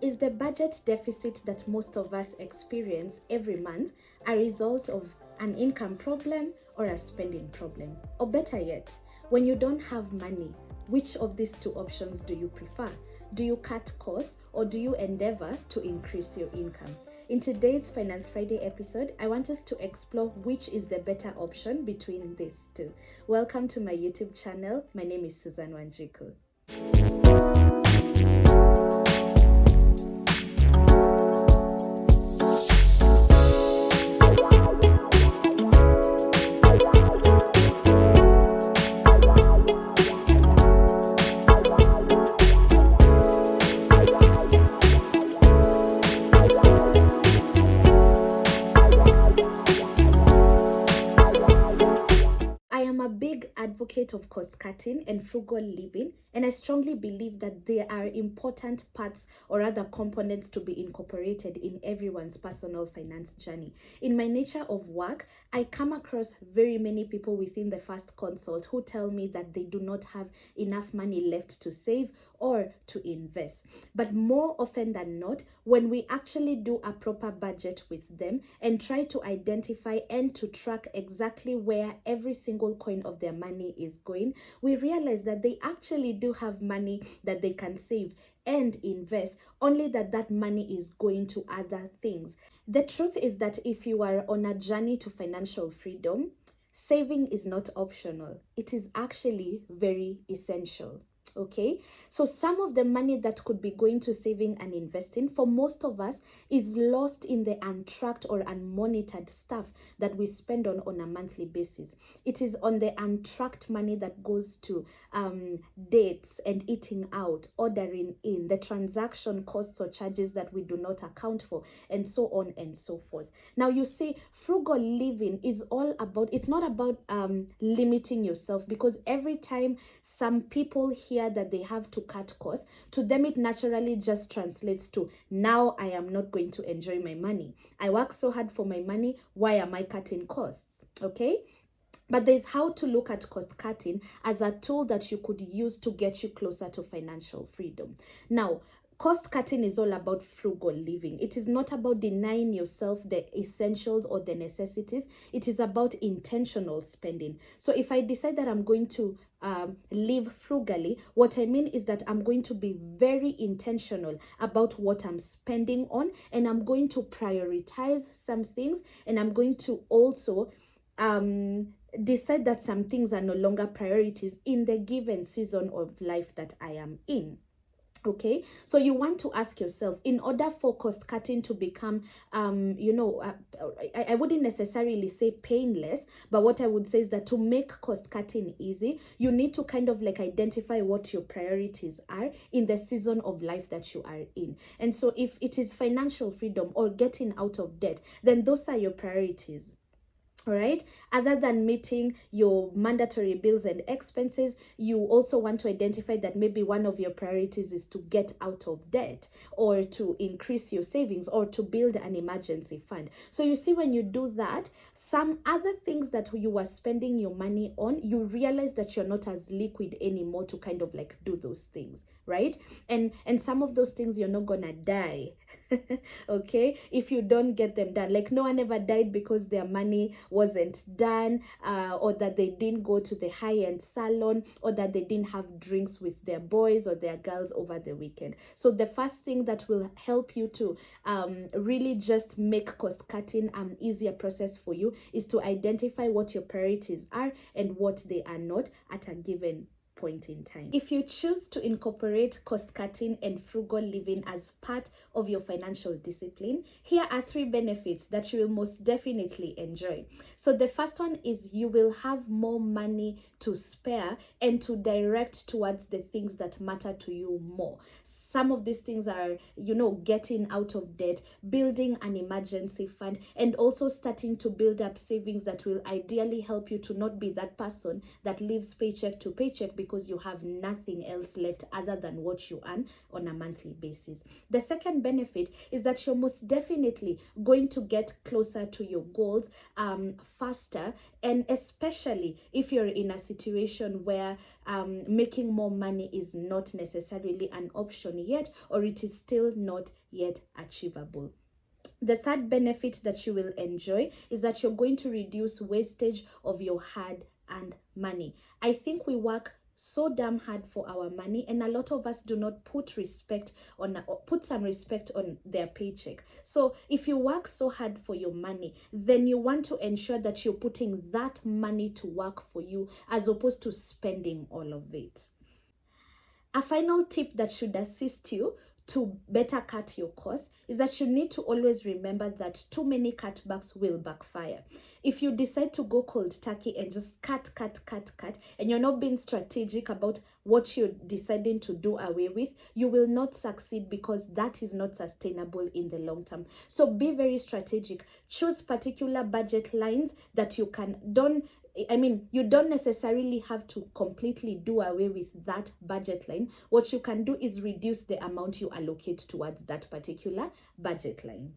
Is the budget deficit that most of us experience every month a result of an income problem or a spending problem? Or better yet, when you don't have money, which of these two options do you prefer? Do you cut costs or do you endeavor to increase your income? In today's Finance Friday episode, I want us to explore which is the better option between these two. Welcome to my YouTube channel. My name is Susan Wanjiku. Advocate of cost cutting and frugal living, and I strongly believe that there are important parts or other components to be incorporated in everyone's personal finance journey. In my nature of work, I come across very many people within the first consult who tell me that they do not have enough money left to save or to invest. But more often than not, when we actually do a proper budget with them and try to identify and to track exactly where every single coin of their money is going, we realize that they actually do have money that they can save and invest, only that money is going to other things. The truth is that if you are on a journey to financial freedom, saving is not optional. It is actually very essential. Okay, so some of the money that could be going to saving and investing for most of us is lost in the untracked or unmonitored stuff that we spend on a monthly basis. It is on the untracked money that goes to dates and eating out, ordering in, the transaction costs or charges that we do not account for, and so on and so forth. Now you see, frugal living is all about, it's not about limiting yourself, because every time some people hear that they have to cut costs, to them it naturally just translates to, now I am not going to enjoy my money. I work so hard for my money, why am I cutting costs? Okay, but there's how to look at cost cutting as a tool that you could use to get you closer to financial freedom. Now, cost cutting is all about frugal living. It is not about denying yourself the essentials or the necessities. It is about intentional spending. So if I decide that I'm going to live frugally, what I mean is that I'm going to be very intentional about what I'm spending on, and I'm going to prioritize some things, and I'm going to also decide that some things are no longer priorities in the given season of life that I am in. Okay, so you want to ask yourself, in order for cost cutting to become, I wouldn't necessarily say painless, but what I would say is that to make cost cutting easy, you need to kind of like identify what your priorities are in the season of life that you are in. And so if it is financial freedom or getting out of debt, then those are your priorities. All right, other than meeting your mandatory bills and expenses, you also want to identify that maybe one of your priorities is to get out of debt, or to increase your savings, or to build an emergency fund. So you see, when you do that, some other things that you were spending your money on, you realize that you're not as liquid anymore to kind of like do those things, right? And some of those things you're not gonna die okay, if you don't get them done. Like, no one ever died because their money wasn't done, or that they didn't go to the high-end salon, or that they didn't have drinks with their boys or their girls over the weekend. So the first thing that will help you to really just make cost cutting an easier process for you is to identify what your priorities are and what they are not at a given point in time. If you choose to incorporate cost cutting and frugal living as part of your financial discipline, here are 3 benefits that you will most definitely enjoy. So the first one is you will have more money to spare and to direct towards the things that matter to you more. Some of these things are, getting out of debt, building an emergency fund, and also starting to build up savings that will ideally help you to not be that person that lives paycheck to paycheck because you have nothing else left other than what you earn on a monthly basis. The second benefit is that you're most definitely going to get closer to your goals faster, and especially if you're in a situation where making more money is not necessarily an option money yet, or it is still not yet achievable. The third benefit that you will enjoy is that you're going to reduce wastage of your hard-earned money. I think we work so damn hard for our money, and a lot of us do not put some respect on their paycheck. So if you work so hard for your money, then you want to ensure that you're putting that money to work for you as opposed to spending all of it. A final tip that should assist you to better cut your costs is that you need to always remember that too many cutbacks will backfire. If you decide to go cold turkey and just cut, and you're not being strategic about what you're deciding to do away with, you will not succeed, because that is not sustainable in the long term. So be very strategic. Choose particular budget lines that you you don't necessarily have to completely do away with that budget line. What you can do is reduce the amount you allocate towards that particular budget line.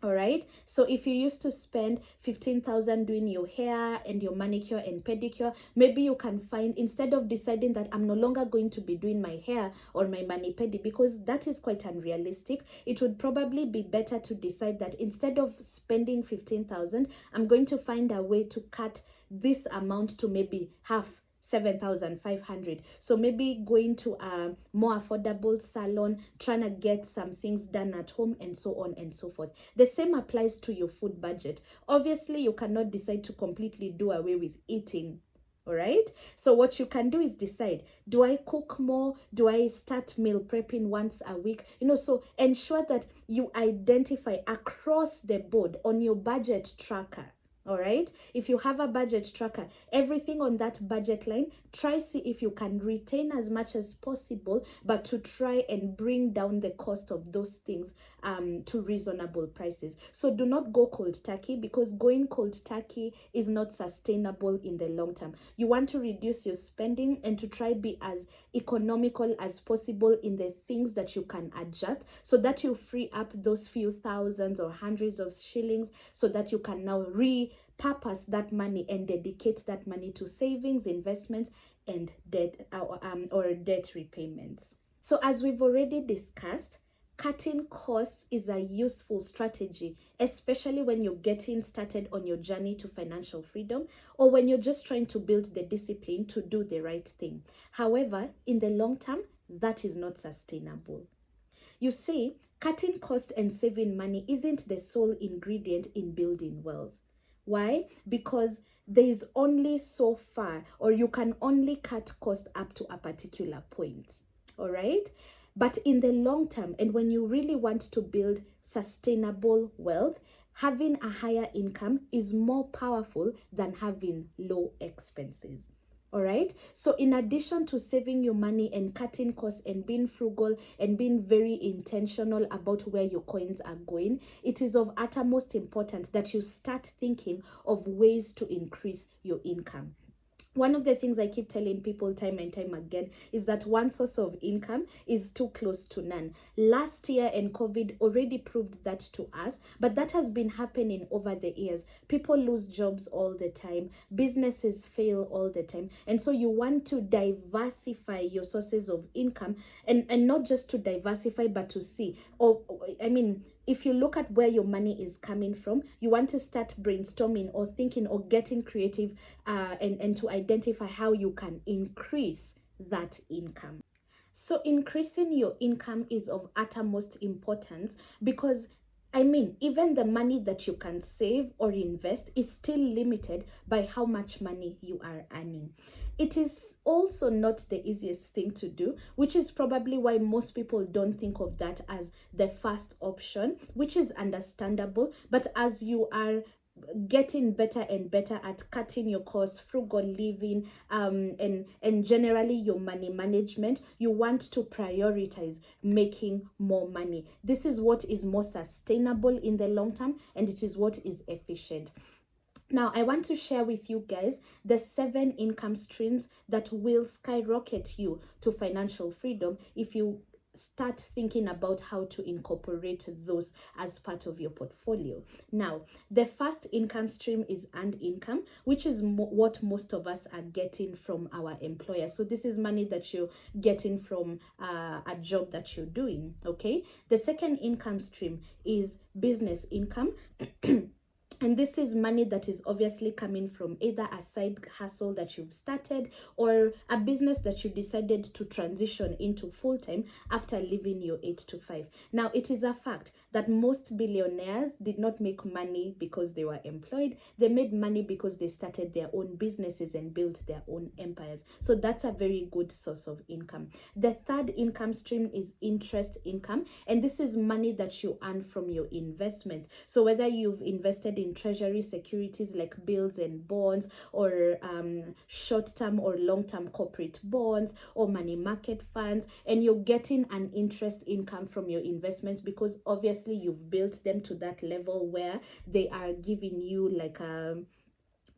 All right, so if you used to spend 15,000 doing your hair and your manicure and pedicure, maybe you can find, instead of deciding that I'm no longer going to be doing my hair or my mani-pedi, because that is quite unrealistic, it would probably be better to decide that instead of spending 15,000, I'm going to find a way to cut this amount to maybe half, 7,500. So maybe going to a more affordable salon, trying to get some things done at home, and so on and so forth. The same applies to your food budget. Obviously, you cannot decide to completely do away with eating. All right, so what you can do is decide, do I cook more? Do I start meal prepping once a week? So ensure that you identify across the board on your budget tracker. All right, if you have a budget tracker, everything on that budget line, try see if you can retain as much as possible, but to try and bring down the cost of those things to reasonable prices. So do not go cold turkey, because going cold turkey is not sustainable in the long term. You want to reduce your spending and to try be as economical as possible in the things that you can adjust, so that you free up those few thousands or hundreds of shillings, so that you can now repurpose that money and dedicate that money to savings, investments, and debt or debt repayments. So as we've already discussed, cutting costs is a useful strategy, especially when you're getting started on your journey to financial freedom, or when you're just trying to build the discipline to do the right thing. However, in the long term, that is not sustainable. You see, cutting costs and saving money isn't the sole ingredient in building wealth. Why? Because there is only so far, or you can only cut costs up to a particular point. All right? But in the long term, and when you really want to build sustainable wealth, having a higher income is more powerful than having low expenses. All right, so in addition to saving your money and cutting costs and being frugal and being very intentional about where your coins are going, it is of utmost importance that you start thinking of ways to increase your income. One of the things I keep telling people time and time again is that one source of income is too close to none. Last year and COVID already proved that to us, but that has been happening over the years. People lose jobs all the time, businesses fail all the time, and so you want to diversify your sources of income, and not just to diversify, but to see, if you look at where your money is coming from, you want to start brainstorming or thinking or getting creative and to identify how you can increase that income. So increasing your income is of utmost importance, because even the money that you can save or invest is still limited by how much money you are earning. It is also not the easiest thing to do, which is probably why most people don't think of that as the first option, which is understandable. But as you are getting better and better at cutting your costs, frugal living, and generally your money management, you want to prioritize making more money. This is what is more sustainable in the long term, and it is what is efficient. Now, I want to share with you guys the 7 income streams that will skyrocket you to financial freedom if you start thinking about how to incorporate those as part of your portfolio. Now, the first income stream is earned income, which is what most of us are getting from our employer. So this is money that you're getting from a job that you're doing, okay? The second income stream is business income. And this is money that is obviously coming from either a side hustle that you've started or a business that you decided to transition into full-time after leaving your 8 to 5. Now, it is a fact that most billionaires did not make money because they were employed. They made money because they started their own businesses and built their own empires. So that's a very good source of income. The third income stream is interest income. And this is money that you earn from your investments. So whether you've invested in treasury securities like bills and bonds, or short-term or long-term corporate bonds, or money market funds, and you're getting an interest income from your investments because obviously you've built them to that level where they are giving you like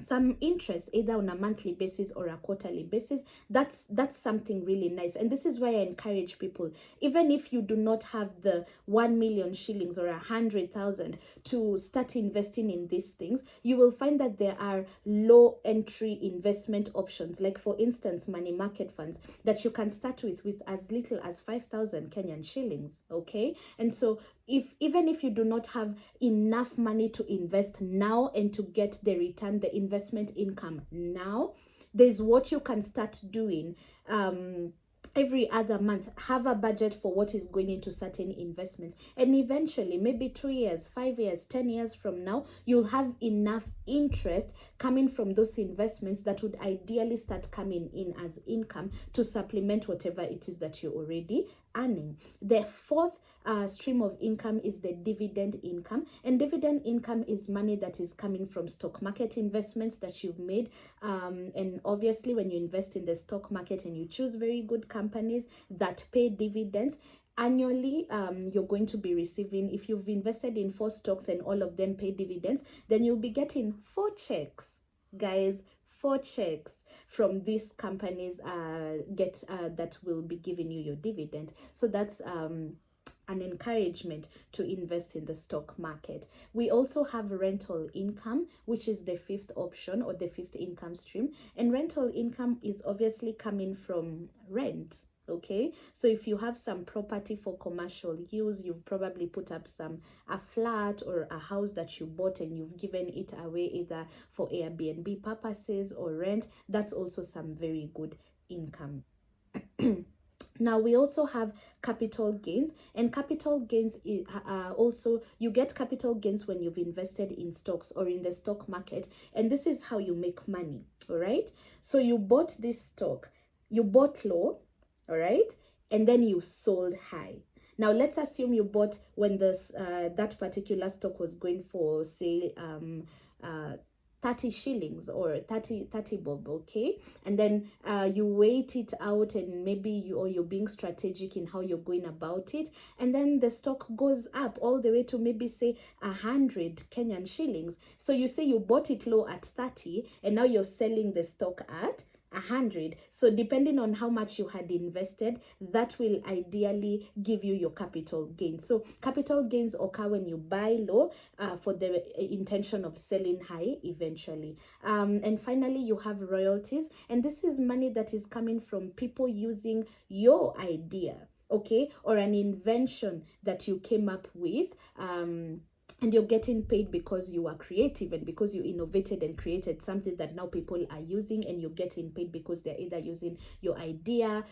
some interest either on a monthly basis or a quarterly basis. That's something really nice. And this is why I encourage people, even if you do not have the 1 million shillings or 100,000 to start investing in these things, you will find that there are low entry investment options, like for instance money market funds that you can start with as little as 5,000 Kenyan shillings, okay? And so even if you do not have enough money to invest now and to get the return, the investment income now, there's what you can start doing every other month. Have a budget for what is going into certain investments, and eventually maybe 2 years, 5 years, 10 years from now, you'll have enough interest coming from those investments that would ideally start coming in as income to supplement whatever it is that you're already earning. The fourth stream of income is the dividend income, and dividend income is money that is coming from stock market investments that you've made. And obviously when you invest in the stock market and you choose very good companies that pay dividends annually, you're going to be receiving, if you've invested in 4 stocks and all of them pay dividends, then you'll be getting 4 checks, guys, 4 checks from these companies that will be giving you your dividend. So that's an encouragement to invest in the stock market. We also have rental income, which is the fifth option or the fifth income stream. And rental income is obviously coming from rent. Okay, so if you have some property for commercial use, you've probably put up a flat or a house that you bought and you've given it away either for Airbnb purposes or rent, that's also some very good income. Now we also have capital gains, and capital gains also, you get capital gains when you've invested in stocks or in the stock market, and this is how you make money. All right, so you bought this stock, you bought low, all right, and then you sold high. Now let's assume you bought when that particular stock was going for, say, 30 shillings or 30 bob, okay? And then you wait it out, and maybe you're being strategic in how you're going about it, and then the stock goes up all the way to maybe say 100 Kenyan shillings. So you say you bought it low at 30 and now you're selling the stock at 100. So depending on how much you had invested, that will ideally give you your capital gains. So capital gains occur when you buy low for the intention of selling high eventually. And finally, you have royalties, and this is money that is coming from people using your idea, okay, or an invention that you came up with, and you're getting paid because you are creative and because you innovated and created something that now people are using, and you're getting paid because they're either using your idea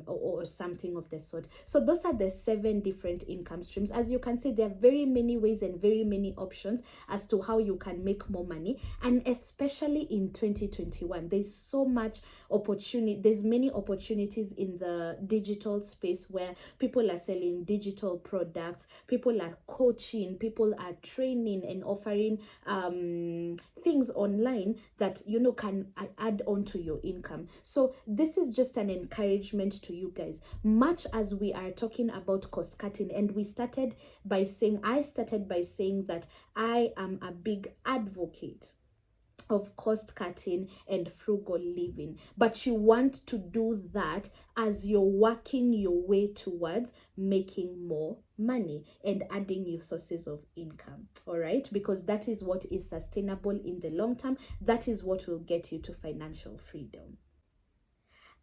or something of the sort. So those are the 7 different income streams. As you can see, there are very many ways and very many options as to how you can make more money, and especially in 2021, there's so much opportunity. There's many opportunities in the digital space where people are selling digital products, people are coaching, people are training and offering things online that can add on to your income. So this is just an encouragement to you guys. Much as we are talking about cost cutting, and I started by saying that I am a big advocate of cost cutting and frugal living, but you want to do that as you're working your way towards making more money and adding new sources of income. All right, because that is what is sustainable in the long term. That is what will get you to financial freedom.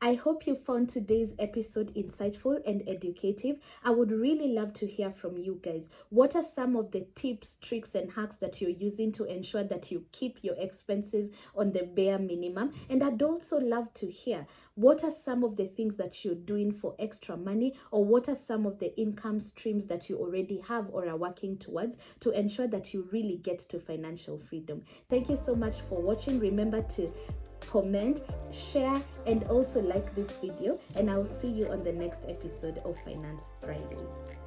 I hope you found today's episode insightful and educative. I would really love to hear from you guys. What are some of the tips, tricks, and hacks that you're using to ensure that you keep your expenses on the bare minimum? And I'd also love to hear what are some of the things that you're doing for extra money, or what are some of the income streams that you already have or are working towards to ensure that you really get to financial freedom. Thank you so much for watching. Remember to comment, share, and also like this video, and I'll see you on the next episode of Finance Friday.